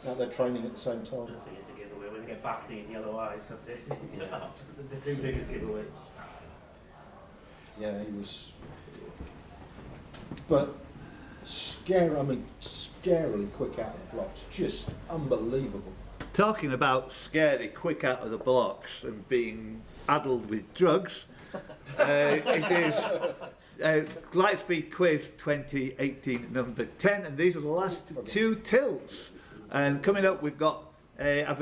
out there training at the same time. That's a giveaway. When they get back knee and yellow eyes, that's it. The two biggest giveaways. Yeah, he was. But scarily quick out of the blocks. Just unbelievable. Talking about scary, quick out of the blocks and being addled with drugs, it is LightSpeed Quiz 2018 number 10, and these are the last two tilts. And coming up, we've got, I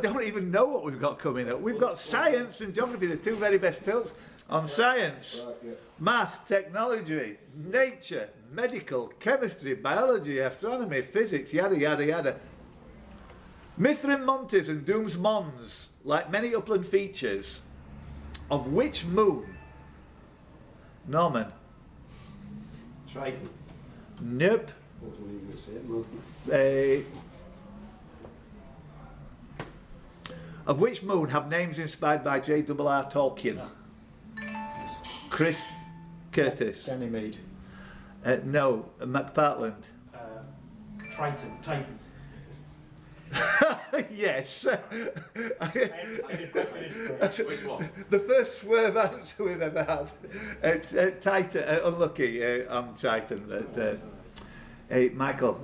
don't even know what we've got coming up. We've got science and geography, the two very best tilts on science, math, technology, nature, medical, chemistry, biology, astronomy, physics, yada, yada, yada. Mithrin Montes and Dooms Mons, like many upland features, of which moon? Norman? Triton. Nope. What were you going to say? Of which moon have names inspired by J.R.R. Tolkien? Chris Curtis? Ganymede. No, McPartland. Titan. Yes. I did quite finish. Which one? The first swerve answer we've ever had. Titan, unlucky on Titan. Hey, Michael,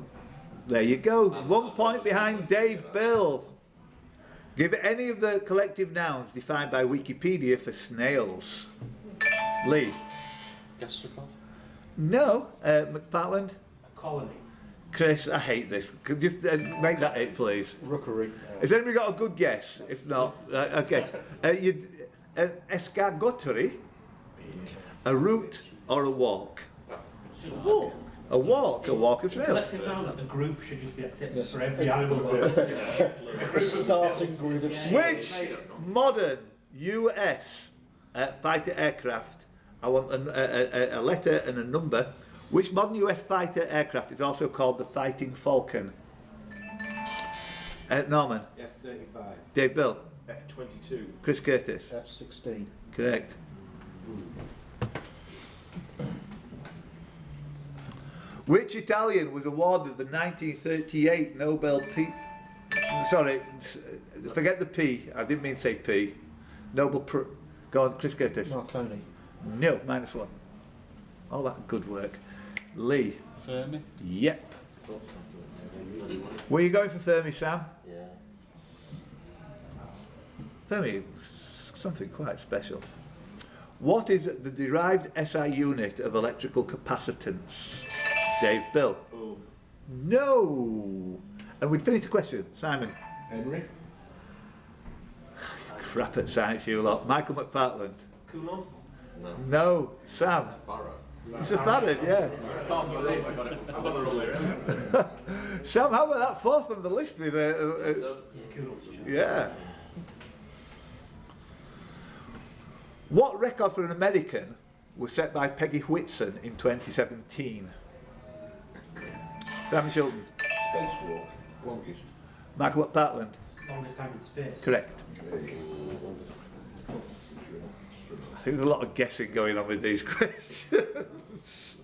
there you go. 1 point behind Dave Bill. Give any of the collective nouns defined by Wikipedia for snails. Lee? Gastropod? No. McPartland? A colony. Chris, I hate this. Could just make that it, please. Rookery. Has anybody got a good guess? If not, okay. Escargotery, a route or a walk? A walk of snails. Collective nouns that the group should just be accepted Yes. for every animal group. The starting grid of Which modern US fighter aircraft, I want a letter and a number, which modern US fighter aircraft is also called the Fighting Falcon? Norman? F-35. Dave Bill? F-22. Chris Curtis? F-16. Correct. Which Italian was awarded the 1938 Nobel Peace... Sorry, forget the P. I didn't mean to say P. Go on, Chris Curtis. Marconi. No, -1. All that good work. Lee. Fermi. Yep. Were you going for Fermi, Sam? Yeah. Fermi, something quite special. What is the derived SI unit of electrical capacitance? Dave Bill. Oh. No. And we'd finish the question. Simon. Henry. Crap at science, you lot. Michael McPartland. Coulomb. No. Sam. Farad. It's a farad, yeah. I can't believe I got it before. Sam, how about that fourth on the list with yeah. What record for an American was set by Peggy Whitson in 2017? Sam Shilton. Spacewalk. Longest. Michael McPartland. Longest time in space. Correct. I think there's a lot of guessing going on with these questions.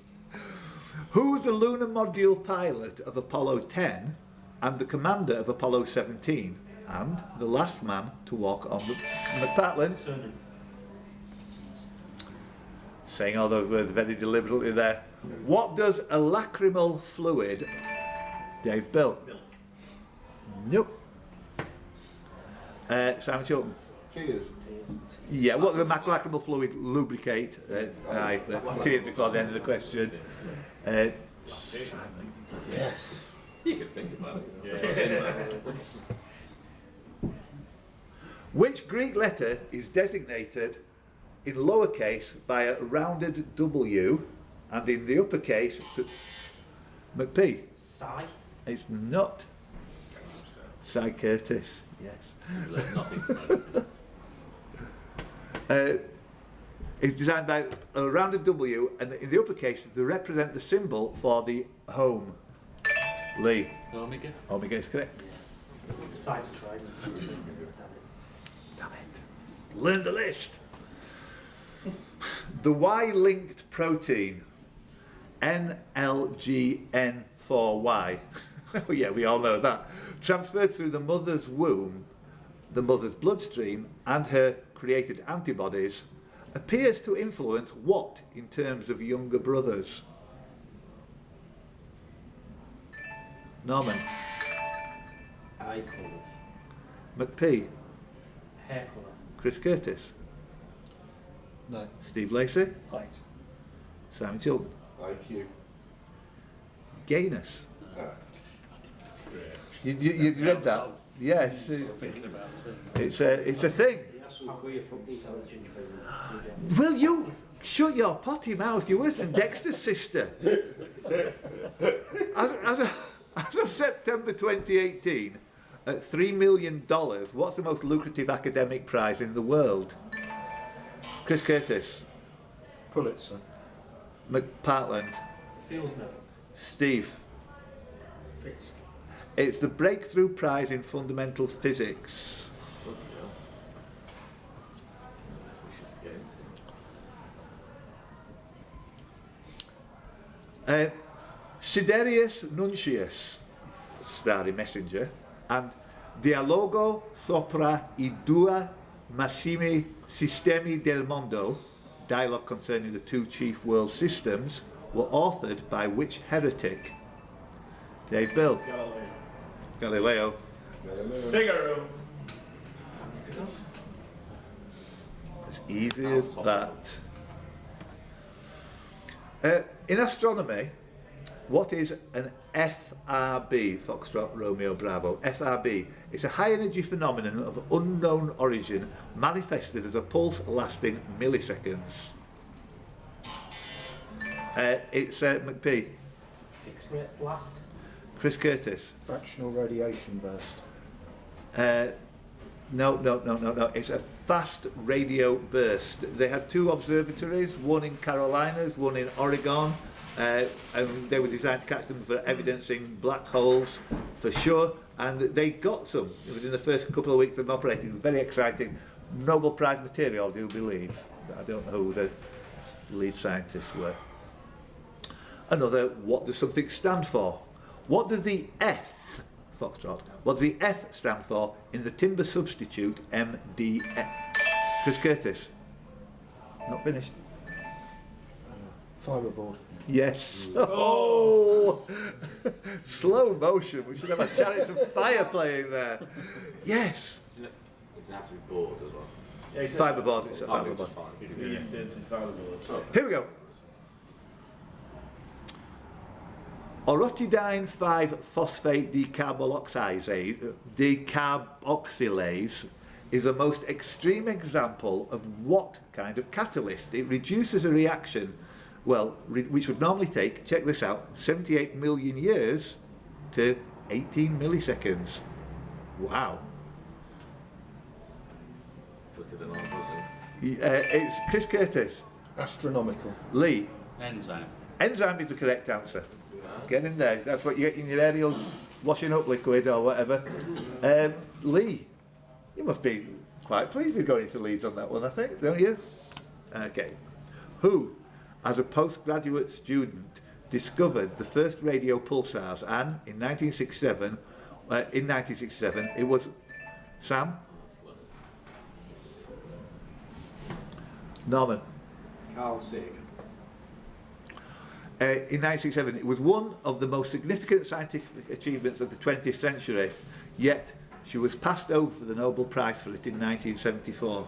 Who was the lunar module pilot of Apollo 10 and the commander of Apollo 17 and the last man to walk on the McPartland? Cernan. Saying all those words very deliberately there. What does a lacrimal fluid... Dave Bill. Milk. Nope. Simon Chilton. Tears. Yeah, what does a lacrimal fluid lubricate? Aye, tears before the end of the question. Yes. You can think about it. Which Greek letter is designated in lowercase by a rounded W and in the uppercase to McP? Psi. It's not. Cy Curtis, yes. You learn nothing from it. It's designed by a rounded W and in the uppercase to represent the symbol for the home. Lee. Omega. Omega is correct. Size of trident. Damn it. Learn the list. The Y-linked protein NLGN4Y. Oh yeah, we all know that. transferred through the mother's womb, the mother's bloodstream, and her created antibodies, appears to influence what in terms of younger brothers? Norman. Eye colour. McP. Hair colour. Chris Curtis. No. Steve Lacey. Height. Simon Chilton. IQ. Gayness. Ah. You've read that? Yes. Thinking about it. It's a thing. Will you shut your potty mouth? You're worse than Dexter's sister. As of September 2018, at $3 million, what's the most lucrative academic prize in the world? Chris Curtis. Pulitzer. McPartland. Fields medal. Steve. It's It's the Breakthrough Prize in Fundamental Physics. Bloody hell. We should get into them. Siderius Nuncius, Starry Messenger, and Dialogo sopra I due massimi sistemi del mondo, dialogue concerning the two chief world systems, were authored by which heretic? Dave Bill. Galileo. Galileo. Figaro. As easy as that. In astronomy, what is an FRB, Foxtrot Romeo Bravo? FRB. It's a high energy phenomenon of unknown origin manifested as a pulse lasting milliseconds. It's McP. Fixed rate blast. Chris Curtis. Fractional radiation burst. No. It's a fast radio burst. They had two observatories, one in Carolinas, one in Oregon, and they were designed to catch them for evidencing black holes for sure, and they got some within the first couple of weeks of operating. Very exciting. Nobel Prize material, I do believe. I don't know who the lead scientists were. Another, what does something stand for? What does the F, Foxtrot, what does the F stand for in the timber substitute MDF? Chris Curtis. Not finished. Fibreboard. Yes. Oh! Slow motion. We should have a Chariots of Fire playing there. Yes. Doesn't it have to be bored as well? Yeah, Fibreboard. It's a Oh, it's fibreboard. fine. Here we go. Orotidine 5-phosphate decarboxylase is the most extreme example of what kind of catalyst? It reduces a reaction, well, which would normally take, check this out, 78 million years to 18 milliseconds. Wow. Quicker than I was. It's Chris Curtis. Astronomical. Lee. Enzyme. Enzyme is the correct answer. Get in there. That's what you get in your aerials, washing up liquid or whatever. Lee, you must be quite pleased with going to Leeds on that one, I think, don't you? Okay. Who, as a postgraduate student, discovered the first radio pulsars, and in 1967, it was Sam? Norman. Carl Sagan. In 1967, it was one of the most significant scientific achievements of the 20th century, yet she was passed over for the Nobel Prize for it in 1974.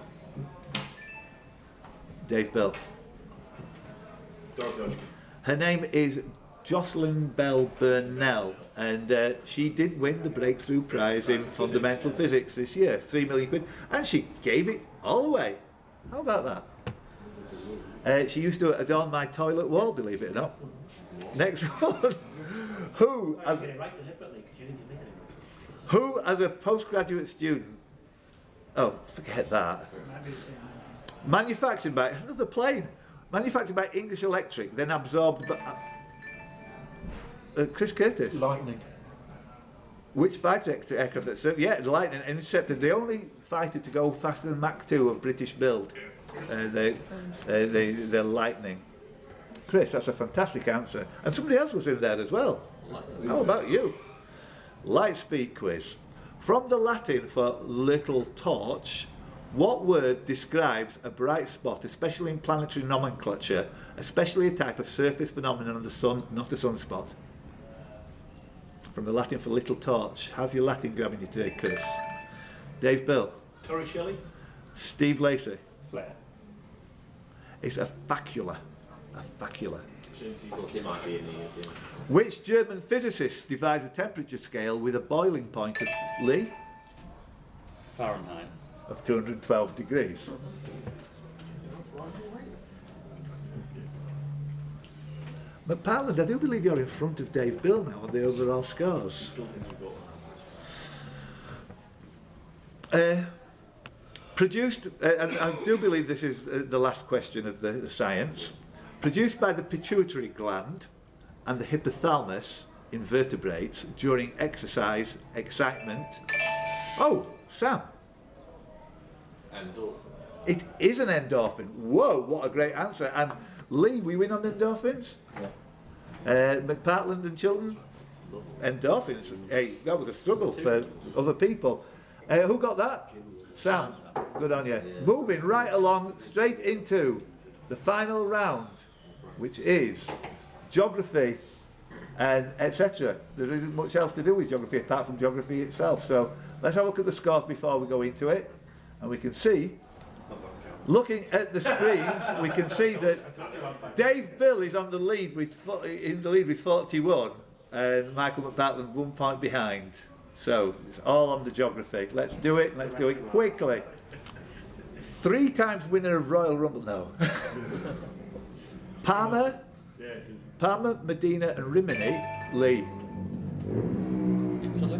Dave Bill. Her name is Jocelyn Bell Burnell, and she did win the Breakthrough Prize in Fundamental Physics this year, £3 million, and she gave it all away. How about that? She used to adorn my toilet wall, believe it or not. Next one. Who, as a postgraduate student, oh, forget that. Manufactured by, another plane, manufactured by English Electric, then absorbed by, Chris Curtis. Lightning. Which fighter aircraft that served? Yeah, Lightning intercepted the only fighter to go faster than Mach 2 of British build. The Lightning. Chris, that's a fantastic answer. And somebody else was in there as well. How about you? LightSpeed Quiz. From the Latin for little torch, what word describes a bright spot, especially in planetary nomenclature, especially a type of surface phenomenon of the sun, not a sunspot? From the Latin for little torch. How's your Latin grabbing you today, Chris? Dave Bill. Torricelli? Steve Lacey. Flare. It's a facula. A facula. Thought it might be in the Which German physicist devised a temperature scale with a boiling point of, Lee? Fahrenheit. Of 212 degrees. McParland, I do believe you're in front of Dave Bill now on the overall scores. Produced, and I do believe this is the last question of the science, produced by the pituitary gland and the hypothalamus in vertebrates during exercise, excitement. Oh, Sam. endorphin. It is an endorphin. Whoa, what a great answer. And Lee, we win on endorphins? Yeah. McPartland and Chilton? Endorphins. Hey, that was a struggle for other people. Who got that? Sam. Good on you. Moving right along, straight into the final round, which is geography and etc. There isn't much else to do with geography apart from geography itself. So let's have a look at the scores before we go into it. And we can see, looking at the screens, we can see that Dave Bill is on the lead with 41, and Michael McPartland 1 point behind. So it's all on the geography. Let's do it. Let's do it quickly. 3 times winner of Royal Rumble. No. Palmer, Medina, and Rimini. Lee. Italy.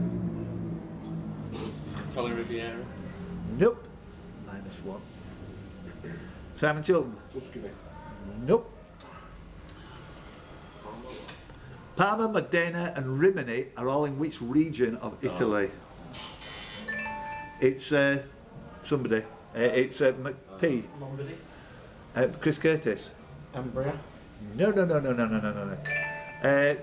Italy Riviera. Nope. -1. Simon Chilton. Tuscany. Nope. Parma, Modena and Rimini are all in which region of Italy? It's somebody. It's McP. Lombardy. Chris Curtis. Ambria. No.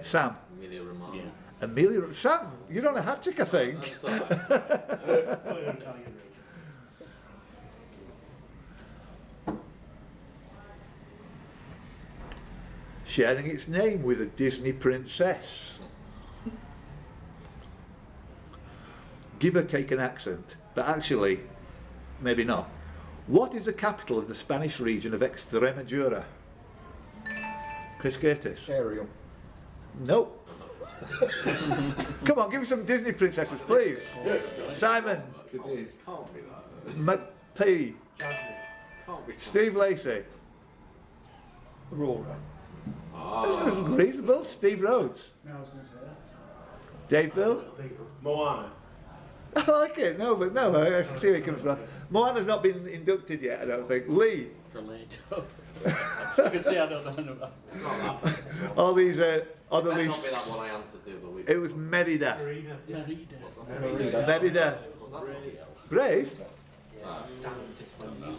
Sam. Emilia Romagna. Yeah. Amelia. Sam, you're on a hat trick, I think. That's all right. Italian region. Sharing its name with a Disney princess. Give or take an accent, but actually, maybe not. What is the capital of the Spanish region of Extremadura? Chris Curtis. Ariel. Nope. Come on, give me some Disney princesses, please. Simon. Cadiz. Can't be that. McP. Jasmine. Can't be Steve Lacey. Aurora. This is reasonable. Steve Rhodes. No, I was going to say that. Dave Bill. Moana. I like it. No, but no, I can see where it comes from. Moana's not been inducted yet, I don't think. Lee. Toledo. You can see I don't know about. Not that. All these It other might least. not be that one I answered the other week. It was Merida. Merida. Merida. Merida. Was that Brave?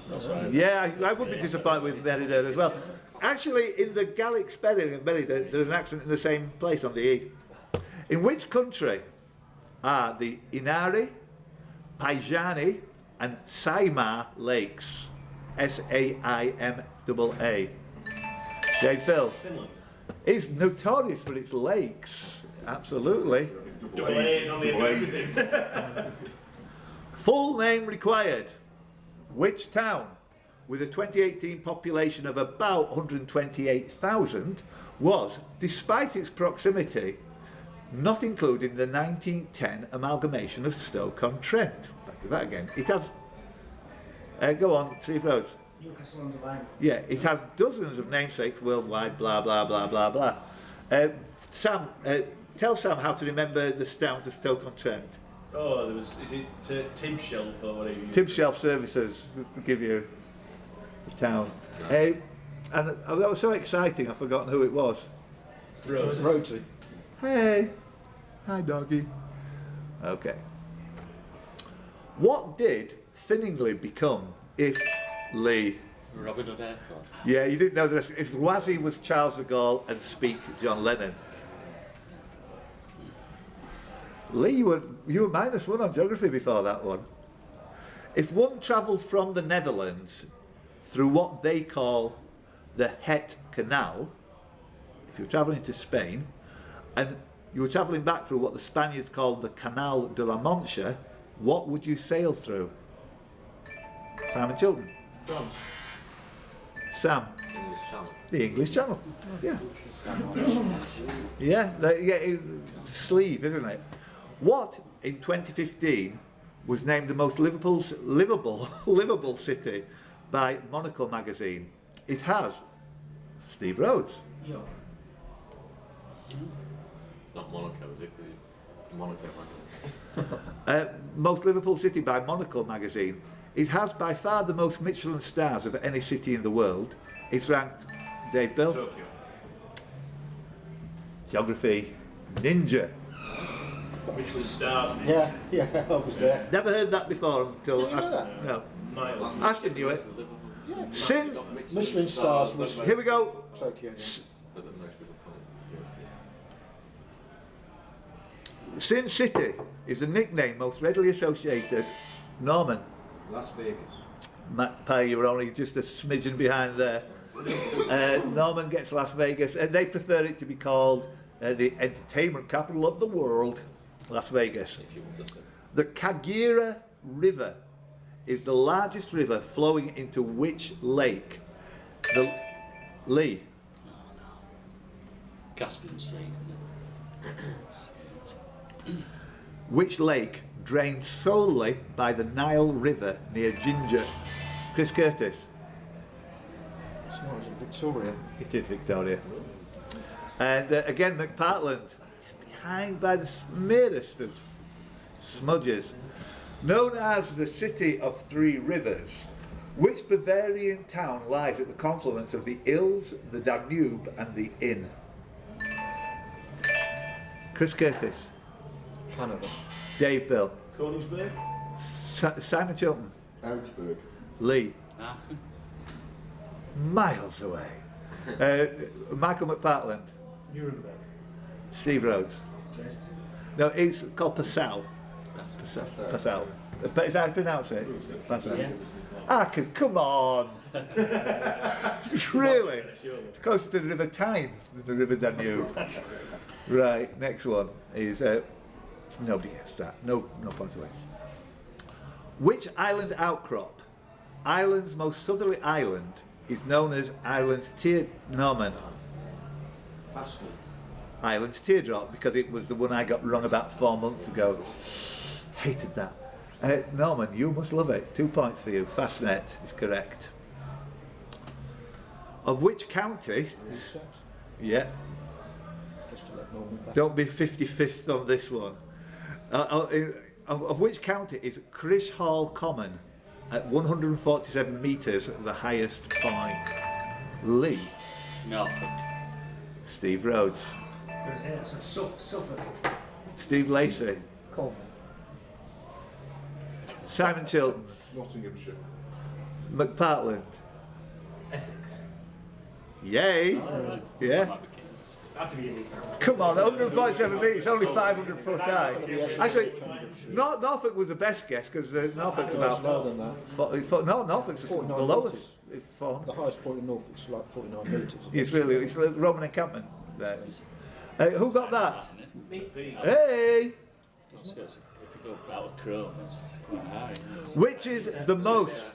That's right. Yeah, I would be disappointed with Merida as well. Actually, in the Gallic spelling of Merida, there's an accent in the same place on the E. In which country are the Inari, Paijani, and Saima lakes? S-A-I-M-A-A. Dave Bill. Finland. Is notorious for its lakes. Absolutely. Double A's on the end of everything. Full name required. Which town, with a 2018 population of about 128,000, was, despite its proximity, not included in the 1910 amalgamation of Stoke-on-Trent? Back to that again. It has... go on, Steve Rhodes. Newcastle under Lyme. Yeah, it has dozens of namesakes worldwide, blah, blah, blah, blah, blah. Sam, tell Sam how to remember the town of Stoke-on-Trent. Oh, there was, is it Tim Shelf or whatever? Tim Shelf Services will give you the town. And that was so exciting, I've forgotten who it was. Rotary. Hey, hi doggy. Okay. What did Finningley become if Lee? Robin Hood Airport. Yeah, you didn't know this. If Wazzy was Charles de Gaulle and Speak John Lennon. Lee, you were -1 on geography before that one. If one travelled from the Netherlands through what they call the Het Canal, if you're travelling to Spain, and you were travelling back through what the Spaniards called the Canal de la Mancha, what would you sail through? Simon Chilton. France. Sam. English Channel. The English Channel. Yeah. Sleeve, isn't it? What in 2015 was named the most livable city by Monocle magazine? It has Steve Rhodes. Yo. Not Monaco, is it? Monaco magazine. Most livable city by Monocle magazine. It has by far the most Michelin stars of any city in the world. It's ranked, Dave Bill, Tokyo. Geography Ninja. Michelin stars, mate. Yeah, yeah, I was there. Never heard that before until Didn't you know that? No. Miles. Ashton knew it. Sin, Michelin stars was here we go. Tokyo. Yeah. But then most people come in. Sin City is the nickname most readily associated. Norman. Las Vegas. Matt Pye, you were only just a smidgen behind there. Norman gets Las Vegas, and they prefer it to be called the entertainment capital of the world, Las Vegas. If you want to say. The Kagera River is the largest river flowing into which lake? The Lee. Caspian Sea. Which lake drains solely by the Nile River near Ginger? Chris Curtis. It's not, is it Victoria? It is Victoria. And again, McPartland, behind by the merest of smudges. Known as the City of Three Rivers, which Bavarian town lies at the confluence of the Ilz, the Danube and the Inn? Chris Curtis. Hanover. Dave Bill. Königsberg. Simon Chilton. Augsburg. Lee. Aachen. Miles away. Michael McPartland. Nuremberg. Steve Rhodes. Dresden. No, it's called Passau. That's Passau. But is that how you pronounce it? Passau. Yeah. Come on. Really? It's closer to the River Tyne than the River Danube. Right, next one is, nobody gets that. No points away. Which island outcrop, Ireland's most southerly island, is known as Ireland's Norman? Fastly. Ireland's Teardrop, because it was the one I got wrong about 4 months ago. Hated that. Norman, you must love it. 2 points for you. Fastnet is correct. Of which county? Middlesex. Yeah. Just to let Norman back. Don't be 55th on this one. Of which county is Crish Hall Common at 147 metres, the highest point? Lee. Norfolk. Steve Rhodes. I'm going to say that's Suffolk. Steve Lacey. Cornwall. Simon Chilton. Nottinghamshire. McPartland. Essex. Yay. Alright. Yeah. Might be king. Had to be in East Africa. Come on, 147 metres, only 500 foot high. Actually, Norfolk was the best guess because Norfolk's No, it's lower about. than that. Norfolk's the 49 lowest. metres. It's 400. The highest point in Norfolk is like 49 metres. It's a Roman encampment there. Who got that? Me. Hey! I was gonna say, if you go out of Chrome, it's quite high. Isn't it? Which is the most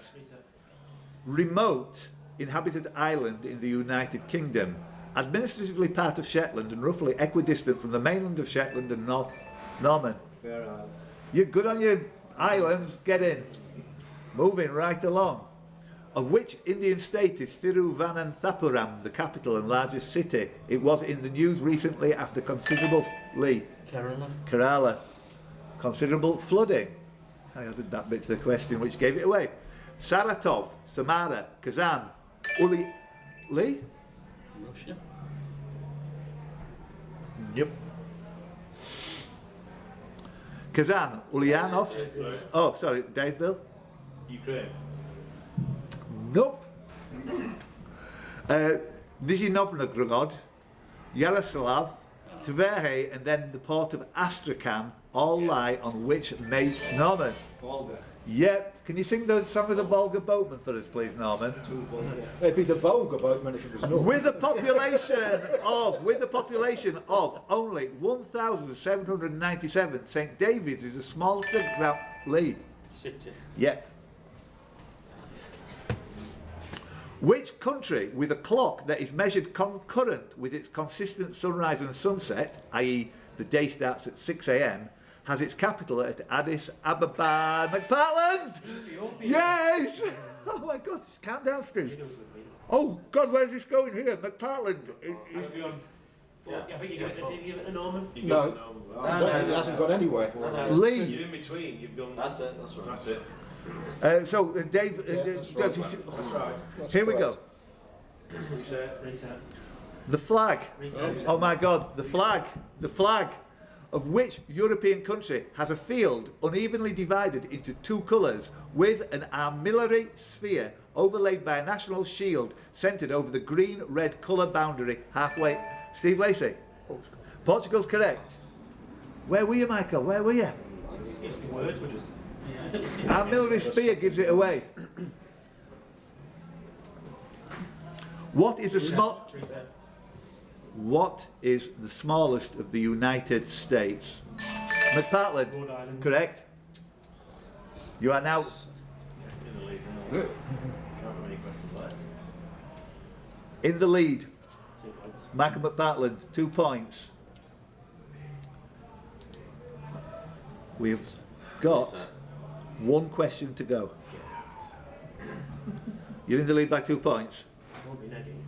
remote inhabited island in the United Kingdom? Administratively part of Shetland and roughly equidistant from the mainland of Shetland and North Norman. Fair Isle. You're good on your islands, get in. Moving right along. Of which Indian state is Thiruvananthapuram, the capital and largest city? It was in the news recently after considerable Kerala. Considerable flooding. I added that bit to the question which gave it away. Saratov, Samara, Kazan, Lee? Russia. Yep. Kazan, Ulyanovsk. Oh, sorry, Dave Bill? Ukraine. Nope. Nizhny Novgorod, Yaroslav, Tverhe, and then the port of Astrakhan all lie on which make, Norman? Volga. Yep. Can you sing the song of the Volga boatman for us, please, Norman? It'd be the Volga boatman if it was not. With a population of only 1,797, St David's is the smallest example. Lee. City. Yeah. Which country with a clock that is measured concurrent with its consistent sunrise and sunset, i.e. the day starts at 6 a.m, has its capital at Addis Ababa? McPartland! Yes! Oh my God, it's countdown street. Oh God, where's this going here? McPartland. I think you give it, did you give it to Norman? No, it hasn't gone anywhere. Lee. You're in between. You've gone. That's it, that's right. That's it. So Dave, that's does right. he- That's right. That's here we correct. go. Reset. The flag. Reset. Oh my God, the flag of which European country has a field unevenly divided into two colours with an armillary sphere overlaid by a national shield centred over the green-red colour boundary halfway. Steve Lacey? Portugal's correct. Where were you, Michael? Where were you? Just the words were just... Armillary sphere gives it away. What is the Reset. What is the smallest of the United States? McPartland, Rhode Island. correct. You are now In the lead now. Can't have any questions left. in the lead. 2 points. Michael McPartland, 2 points. We've got Reset. 1 question to go. You're in the lead by 2 points. Won't be negging.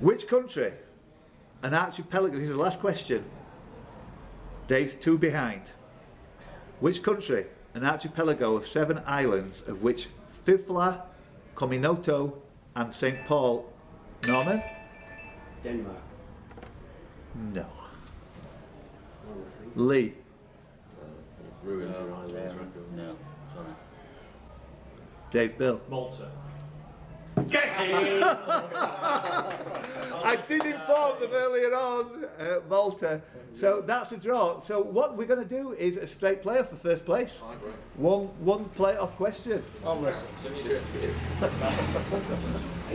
Which country, an archipelago, this is the last question. Dave's 2 behind. Which country, an archipelago of 7 islands, of which Fifla, Cominoto and St. Paul. Norman? Denmark. No. Lee? Ruined your islands record. No, sorry. Dave, Bill? Malta. Get it! I did inform them earlier on, Malta. So that's a draw. So what we're going to do is a straight player for first place. I agree. One play-off question. Arm wrestle. Didn't you do it for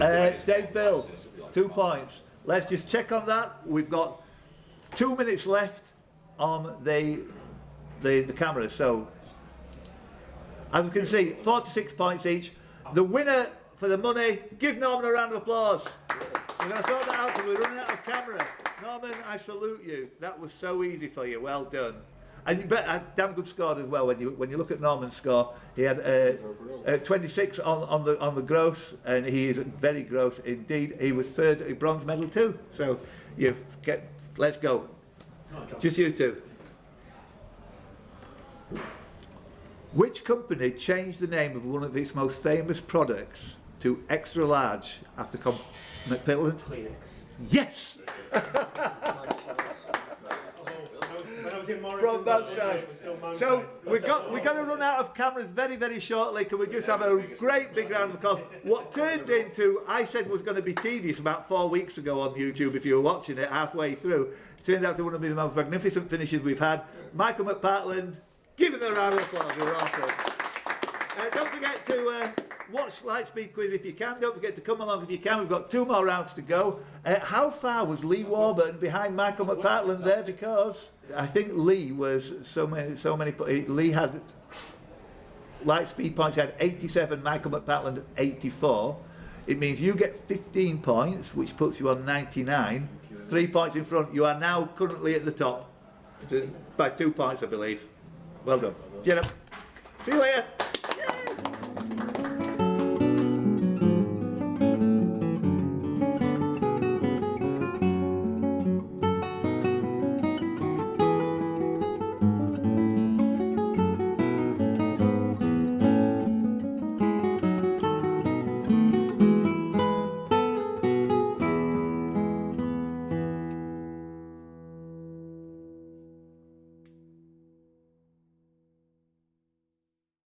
you? Dave, Bill, 2 points. Let's just check on that. We've got 2 minutes left on the camera. So as we can see, 46 points each. The winner for the money, give Norman a round of applause. We're going to sort that out because we're running out of camera. Norman, I salute you. That was so easy for you. Well done. And you bet a damn good score as well. When you look at Norman's score, he had 26 on the gross, and he is very gross indeed. He was third, a bronze medal too. So let's go. Just you two. Which company changed the name of one of its most famous products to extra large after McPartland? Kleenex. Yes! When I was in Morrison's, From that it side. was still Mount So Ice. we're going to run out of cameras very, very shortly. Can we just have a great big round of applause? What turned into, I said was going to be tedious about 4 weeks ago on YouTube, if you were watching it halfway through, it turned out to one of the most magnificent finishes we've had. Michael McPartland, give him a round of applause. We're awesome. Don't forget to watch LightSpeed Quiz if you can. Don't forget to come along if you can. We've got 2 more rounds to go. How far was Lee Warburton behind Michael McPartland there? Because I think Lee was so many. Lee had LightSpeed points. He had 87. Michael McPartland 84. It means you get 15 points, which puts you on 99. 3 points in front. You are now currently at the top by 2 points, I believe. Well done. Get up. See you later.